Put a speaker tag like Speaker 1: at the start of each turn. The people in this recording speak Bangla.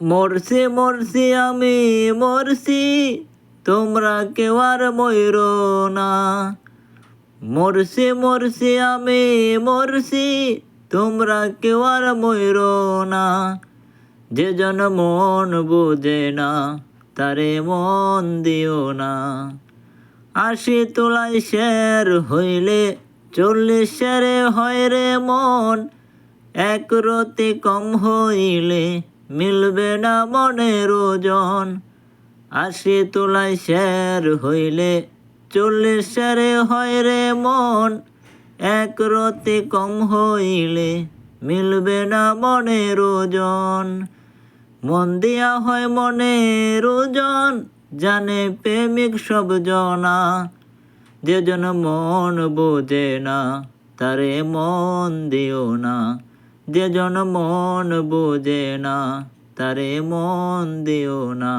Speaker 1: মরছি মরছি আমি মরছি, তোমরা কেউ আর মইরো না। মরছি মরছি আমি মরছি, তোমরা কেউ আর মইরো না। যে জন মন বুঝে না, তারে মন দিও না। ৮০ তোলায় শের হইলে ৪০ শেরে হয় রে মন। এক রতি কম হইলে মিলবে না মনের ওজন। ৮০ তোলায় শের হইলে ৪০ শেরে হয় রে মন। এক রতি কম হইলে মিলবে না মনের ওজন। মন দিয়া হয় মনের ওজন, জানে প্রেমিক সব জনা। যে জন মন বোঝে না, তারে মন দিও না। যে জন মন বোঝে না, তারে মন দিও না।